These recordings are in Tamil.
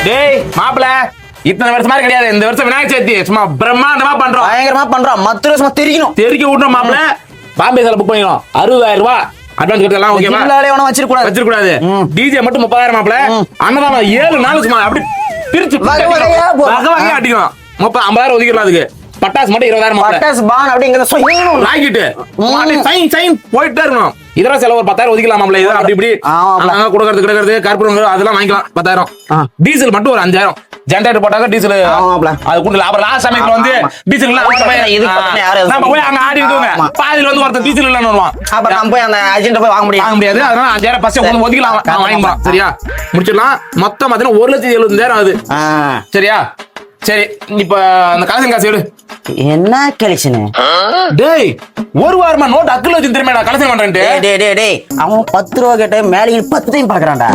டேய் மாப்பிள, இத்தனை வருஷமா கிடையாது, இந்த வருஷம் விநாயகர் சதுர்த்தி சும்மா பிரம்மாண்டமா பண்றோம். பயங்கரமா பண்றோம். மத்த வருஷமா தெரிக்கணும். தெருக்கி விட்டுறோம் மாப்பிள. பாம்பே சால புக் பண்ணிக்கிறோம். 60,000 ரூபாய் அட்வான்ஸ் கட்டலாம். ஓகேவா? வச்சிருக்க கூடாது. வச்சிருக்க கூடாது. டிஜே மட்டும் 30,000 மாப்பிள. அன்னதானம் 7 நாள் சும்மா அப்படி பிரிச்சு வகை வகையா அடிக்கணும். 50,000 ஒதுக்கிடலாம் அதுக்கு. பட்டாசு மட்டும் 20,000 மாப்பிள. பட்டாசு பான் அப்படிங்கறத சொல்லணும். ராக்கெட் சைன் சைன் போயிட்டே இருக்கணும். இதெல்லாம் செலவு ஒரு 10,000 ஒதுக்கலாம் மாப்பிள. இது அப்படி இப்படி அங்க கொடுக்கறது கற்பூரம் அதெல்லாம் வாங்கிக்கலாம். 10,000. டீசல் மட்டும் ஒரு 5,000. ஜெனரேட்டர் போட்டாங்க டீசல் அது கூட அப்புறம் லாஸ்ட் சமயத்துல வந்து டீசல் இல்ல நம்ம போய் அங்க ஆடி இருக்கோங்க. பாதியில வந்து ஒருத்தர் டீசல் இல்லன்னு வருவான். அப்ப நம்ம போய் அந்த ஏஜென்ட் போய் வாங்க முடியாது. அதனால 5,000 பஸ் ஒதுக்கலாம். வாங்கிக்கலாம். சரியா? முடிச்சிடலாம். மொத்தம் பாத்தீங்கன்னா 1,70,000 ஆகுது. சரியா? சரி, இப்ப அந்த கலெக்ஷன் காசு எடு. என்ன கலெக்ஷன்? டேய், ஒரு வாரமா நோட் அக்குல வச்சு திரும்ப கலெக்ஷன் பண்றேன்ட்டு. டேய் அவன் 10 ரூபா கேட்ட மேலே 10 டைம் பாக்குறான்டா.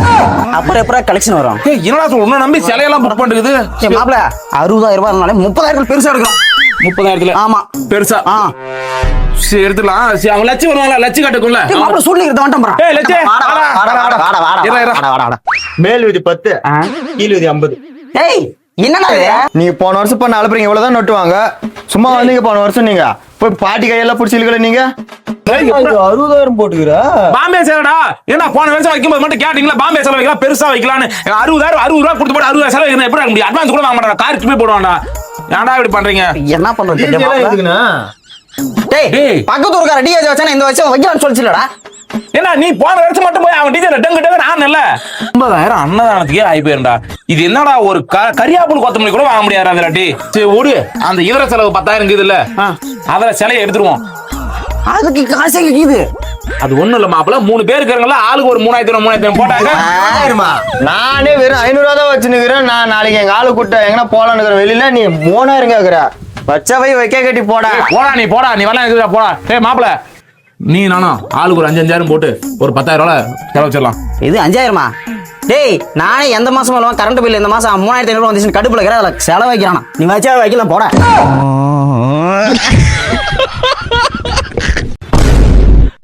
அப்புறம் எப்பறம் கலெக்ஷன் வரும்? என்னடா சொல்ற, உன்ன நம்பி சிலையெல்லாம் புக் பண்றது. மாப்ள 60,000 ரூபாய்னால 30,000 பெருசா எடுக்கணும். 30,000 ஆமா பெருசா. சரி எடுத்துலாம். சரி அவன் லட்சம் வருவாங்களா? லட்சம் கட்டுக்குள்ள மாப்ள சொல்லிக்கிறத வந்துட்டோம் bro. டேய் லட்சம் வாடா. மேல் விதி 10, கீழ் விதி 50. டேய் என்னடா இது? நீங்க போன வருஷம் பண்ண அனுப்புறீங்க, இவ்வளவுதான் நோட்டுவாங்க. சும்மா வந்தீங்க போன வருஷம், நீங்க போய் பாட்டி கையெல்லாம் பிடிச்சி இழுக்கல. நீங்க 60,000 போட்டுக்கிறா பாம்பே சேலடா. ஏன்னா போன வருஷம் வைக்கும்போது மட்டும் கேட்டீங்களா பாம்பே சேலை வைக்கலாம் பெருசா வைக்கலான்னு. 60,000 60 ரூபா கொடுத்து போட்டு 60,000 சேலை எப்படி இருக்க முடியும்? அட்வான்ஸ் கூட வாங்க மாட்டாங்க. காருக்கு போய் போடுவான்டா. ஏன்டா இப்படி பண்றீங்க? என்ன பண்றது? டேய் பக்கத்து ஊர்க்கார டிஜே வச்சானே இந்த வருஷம் வைக்கலாம்னு சொல்லிச்சுலடா. ஏன்னா நீ போன வருஷம் மட்டும் போய் அவன் டீச்சர் டங்கு டங்கு நான் இல்ல 50,000 அன்னதானத்துக்கே ஆகி போயிருந்தா. இது என்னடா ஒரு கரியாப்புல் கொத்தமல்லி கூட வாங்க முடியாது. அதிலாட்டி சரி ஓடு. அந்த இதர செலவு 10,000 இருக்குது இல்ல, அதுல சிலையை எடுத்துருவோம். அதுக்கு காசு இருக்குது. அது ஒண்ணும் இல்ல மாப்பிள, 3 பேர் இருக்காங்கல்ல, ஆளுக்கு ஒரு 3,000 போட்டாங்க. நானே வெறும் 500 ரூபா தான் வச்சு நிக்கிறேன். நான் நாளைக்கு எங்க ஆளு கூட்ட எங்கன்னா போலான்னு வெளியில நீ 3,000 கேக்குற. வச்சவை வைக்க கட்டி போடா. நீ வரலாம் போடா. டேய் மாப்பிள, நீ நானும் ஆளுக்கு ஒரு 5,000 போட்டு ஒரு 10,000 ரூபாய் செலவு வச்சிடலாம். இது 5,000மா? டேய் நானே எந்த மாசம் இல்ல கரண்ட் பில் இந்த மாசம் 3,500 வந்துச்சு கடுப்புல இருக்கிற. அதுல செலவு வைக்கிறானா? நீ வச்சா வைக்கலாம் போட.